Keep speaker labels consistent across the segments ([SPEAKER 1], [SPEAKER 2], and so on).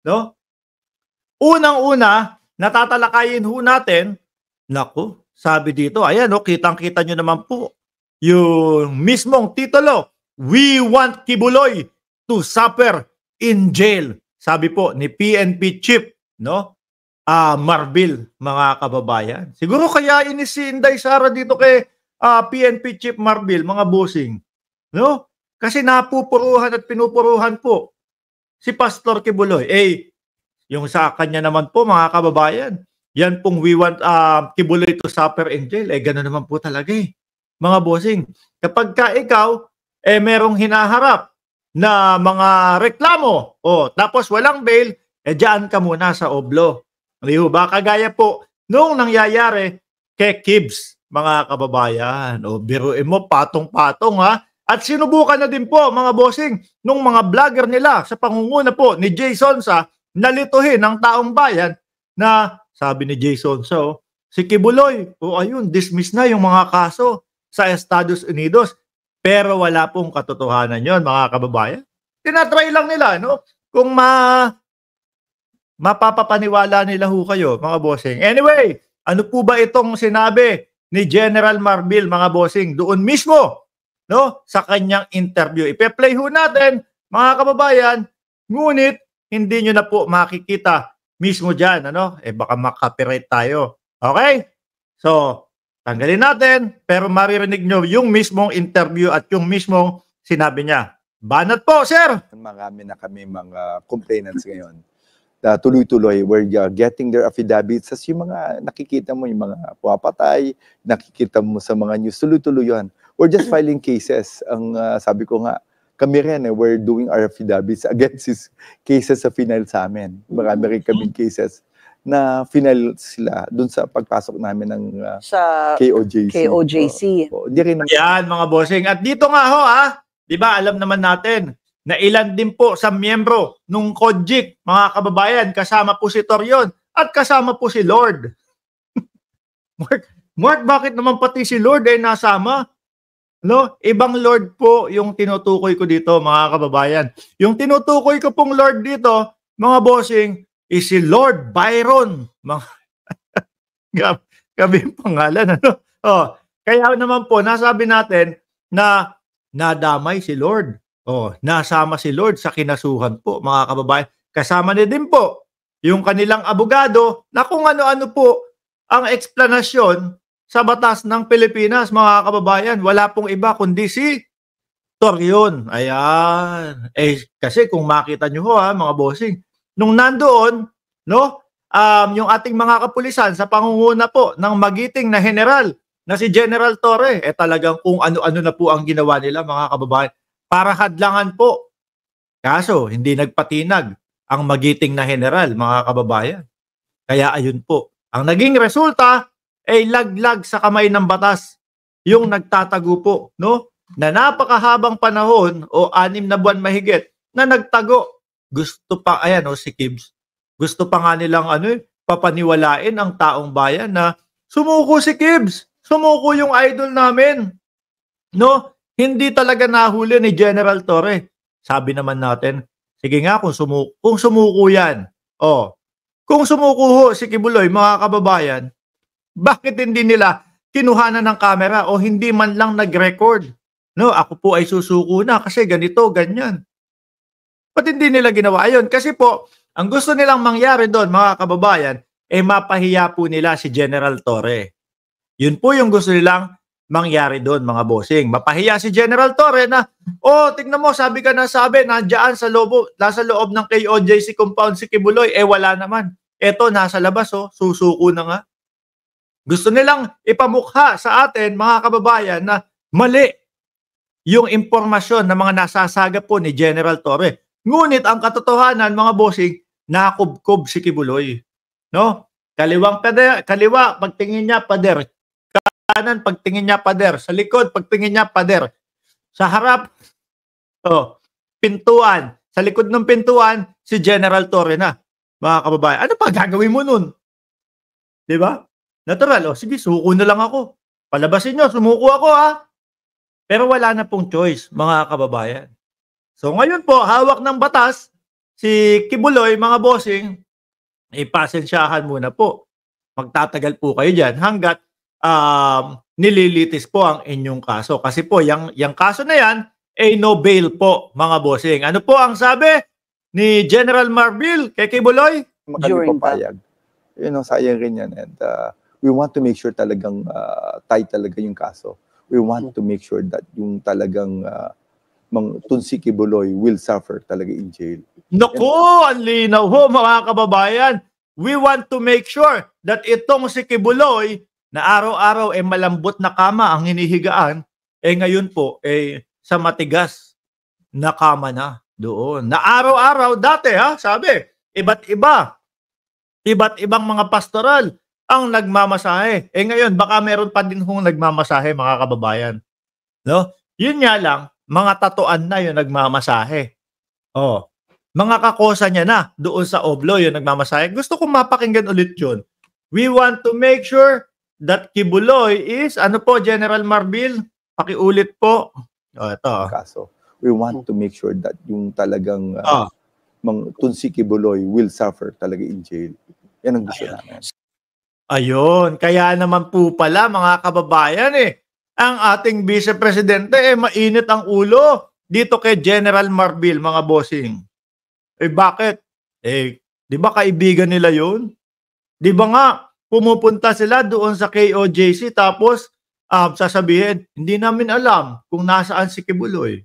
[SPEAKER 1] no? Unang-una, natatalakayin ho natin, naku, sabi dito, ayan, no, kitang-kita nyo naman po, yung mismong titulo, "We want Kibuloy to suffer in jail." Sabi po ni PNP Chief, no? Marbil, mga kababayan. Siguro kaya inis si Inday Sara dito kay PNP Chief Marbil, mga bossing, no? Kasi napupuruhan at pinupuruhan po si Pastor Kibuloy. Yung sa kanya naman po, mga kababayan, yan pong "We want Kibuloy to suffer in jail." Gano'n naman po talaga mga bossing. Kapag ka ikaw, merong hinaharap na mga reklamo, tapos walang bail, diyan ka muna sa oblo. Di ba? Kagaya po, nung nangyayari kay Kibs, mga kababayan. Biruin mo, patong-patong ha. At sinubukan na din po, mga bossing, nung mga vlogger nila sa pangunguna po ni Jay Sonsa, nalituhin ng taong bayan na sabi ni Jay Sonsa, si Kibuloy, ayun, dismiss na yung mga kaso sa Estados Unidos. Pero wala pong katotohanan yon, mga kababayan. Tinatry lang nila, no? Kung mapapapaniwala nila ho kayo, mga bossing. Anyway, ano po ba itong sinabi ni General Marbil, mga bossing, doon mismo, no, sa kanyang interview? Ipe-play ho natin, mga kababayan, ngunit hindi nyo na po makikita mismo dyan, ano? Baka makapiright tayo. Okay? So, tanggalin natin, pero maririnig nyo yung mismong interview at yung mismong sinabi niya. Banat po, sir!
[SPEAKER 2] Marami na kami mga complainants ngayon. Tuloy-tuloy, we're getting their affidavits. As yung mga nakikita mo, yung mga puwapatay, nakikita mo sa mga news, tuloy-tuloy yun. We're just filing cases. Ang sabi ko nga, kami rin, we're doing our affidavits against these cases sa final sa amin. Marami rin kaming cases na final sila dun sa pagpasok namin ng
[SPEAKER 3] sa KOJC.
[SPEAKER 2] Di rin
[SPEAKER 1] yan, mga bossing. At dito nga ho, di ba, alam naman natin na ilan din po sa miyembro nung COGIC, mga kababayan, kasama po si Torion at kasama po si Lord. Mark, bakit naman pati si Lord nasama? No, ibang Lord po yung tinutukoy ko dito, mga kababayan. Yung tinutukoy ko pong Lord dito, mga bossing, is si Lord Byron. Gabi yung pangalan, ano? Kaya naman po, nasabi natin na nadamay si Lord. Nasama si Lord sa kinasuhan po, mga kababayan. Kasama niya din po yung kanilang abogado na kung ano-ano po ang eksplanasyon sa batas ng Pilipinas, mga kababayan. Wala pong iba kundi si Torion. Ayan. Kasi kung makita nyo ho, mga bossing, nung nandoon, no, yung ating mga kapulisan sa pangunguna po ng magiting na general na si General Torre, talagang kung ano-ano na po ang ginawa nila, mga kababayan, para hadlangan po. Kaso, hindi nagpatinag ang magiting na general, mga kababayan. Kaya ayun po. Ang naging resulta ay laglag sa kamay ng batas yung nagtatago po, no? Na napakahabang panahon o 6 na buwan mahigit na nagtago. Gusto pa, ayan si Kibs, gusto pa nga nilang papaniwalain ang taong bayan na sumuko si Kibs, sumuko yung idol namin. No? Hindi talaga nahuli ni General Torre. Sabi naman natin, sige nga kung sumuko yan. Kung sumuko ho si Kibuloy, mga kababayan, bakit hindi nila kinuhanan ng kamera o hindi man lang nag-record? No, ako po ay susuko na kasi ganito, ganyan. Ba't hindi nila ginawa yun? Kasi po, ang gusto nilang mangyari doon, mga kababayan, mapahiya po nila si General Torre. Yun po yung gusto nilang mangyari doon, mga bossing. Mapahiya si General Torre na, tingnan mo, sabi ka na sabi, nandiyan nasa loob ng KOJC compound si Kibuloy, wala naman. Eto, nasa labas, susuko na nga. Gusto nilang ipamukha sa atin, mga kababayan, na mali yung impormasyon na mga nasasaga po ni General Torre. Ngunit ang katotohanan, mga bossing, nakubkob si Kibuloy. No? Kaliwa, pagtingin niya, pader. Kanan, pagtingin niya, pader. Sa likod, pagtingin niya, pader. Sa harap, pintuan. Sa likod ng pintuan, si General Torre na. Mga kababayan, ano pa gagawin mo nun? Diba? Natural, sige, suko na lang ako. Palabasin nyo, sumuko ako Pero wala na pong choice, mga kababayan. So ngayon po, hawak ng batas si Kibuloy, mga bossing, pasensyahan muna po. Magtatagal po kayo diyan hangga't nililitis po ang inyong kaso. Kasi po, yang kaso na yan, no bail po, mga bossing. Ano po ang sabi ni General Marbil kay Kibuloy?
[SPEAKER 3] During
[SPEAKER 2] Makapayag. Sayang rin yan. And we want to make sure talagang tight talaga yung kaso. We want to make sure that yung talagang si Kibuloy will suffer talaga in jail.
[SPEAKER 1] Naku, ang linaw ho, mga kababayan. We want to make sure that itong si Kibuloy na araw-araw malambot na kama ang hinihigaan, ngayon po sa matigas na kama na doon. Na araw-araw dati sabi, iba't ibang mga pastoral ang nagmamasahe. Ngayon baka meron pa din hong nagmamasahe, mga kababayan. No? Yun nga lang, mga tatuan na yung nagmamasahe. Mga kakosa niya na doon sa Oblo yung nagmamasahe. Gusto kong mapakinggan ulit yun. We want to make sure that Kibuloy is, General Marbil? Pakiulit po. Ito.
[SPEAKER 2] Kaso, we want to make sure that yung talagang si Kibuloy will suffer talaga in jail. Yan ang gusto namin.
[SPEAKER 1] Ayun. Kaya naman po pala, mga kababayan ang ating Vice Presidente mainit ang ulo dito kay General Marbil, mga bossing. Bakit? Di ba kaibigan nila yun? Di ba nga, pumupunta sila doon sa KOJC tapos sasabihin, hindi namin alam kung nasaan si Kibuloy.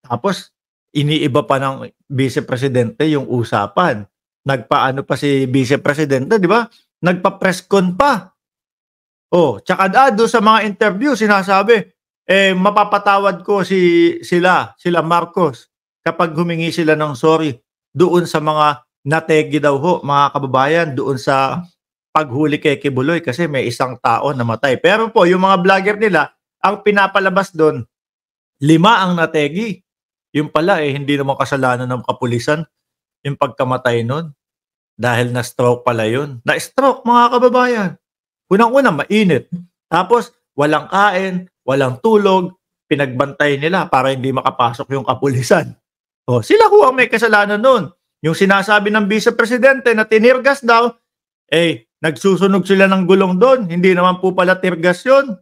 [SPEAKER 1] Tapos, iniiba pa ng Vice Presidente yung usapan. Nagpaano pa si Vice Presidente, di ba? Nagpa-press con pa. Tsaka doon sa mga interview, sinasabi, mapapatawad ko sila Marcos kapag humingi sila ng sorry doon sa mga nategi daw ho, mga kababayan, doon sa paghuli kay Kibuloy kasi may isang tao namatay. Pero po, yung mga vlogger nila, ang pinapalabas doon, 5 ang nategi. Yung pala hindi naman kasalanan ng kapulisan yung pagkamatay nun. Dahil na-stroke pala yun. Na-stroke, mga kababayan. Unang-una, mainit. Tapos, walang kain, walang tulog, pinagbantay nila para hindi makapasok yung kapulisan. Sila ko ang may kasalanan nun. Yung sinasabi ng Vice Presidente na tinirgas daw, nagsusunog sila ng gulong doon. Hindi naman po pala tirgas yun.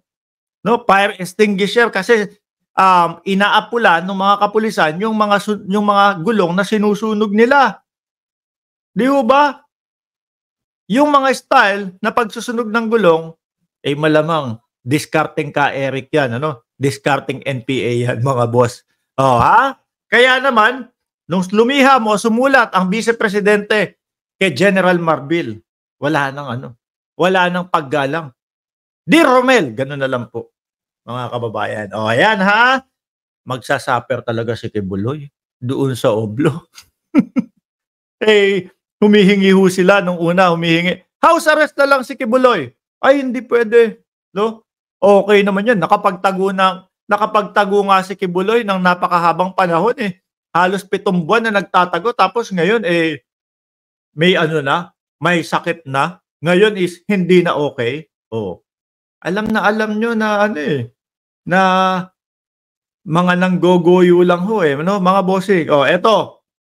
[SPEAKER 1] No, fire extinguisher kasi inaapula ng mga kapulisan yung mga gulong na sinusunog nila. Di ba? Yung mga style na pagsusunog ng gulong, malamang discarding ka Eric yan, discarding NPA yan, mga boss. Kaya naman, nung lumiham o sumulat ang Vice Presidente kay General Marbil, wala nang paggalang. Di Romel, ganun na lang po, mga kababayan. Ayan magsasaper talaga si Kibuloy doon sa Oblo. Humihingi ho sila nung una, house arrest na lang si Kibuloy. Hindi pwede, no? Okay naman yan, nakapagtago nga si Kibuloy ng napakahabang panahon Halos 7 buwan na nagtatago tapos ngayon may sakit na. Ngayon is hindi na okay. Alam nyo na na mga nanggogoyo lang ho mga bossing. Eto,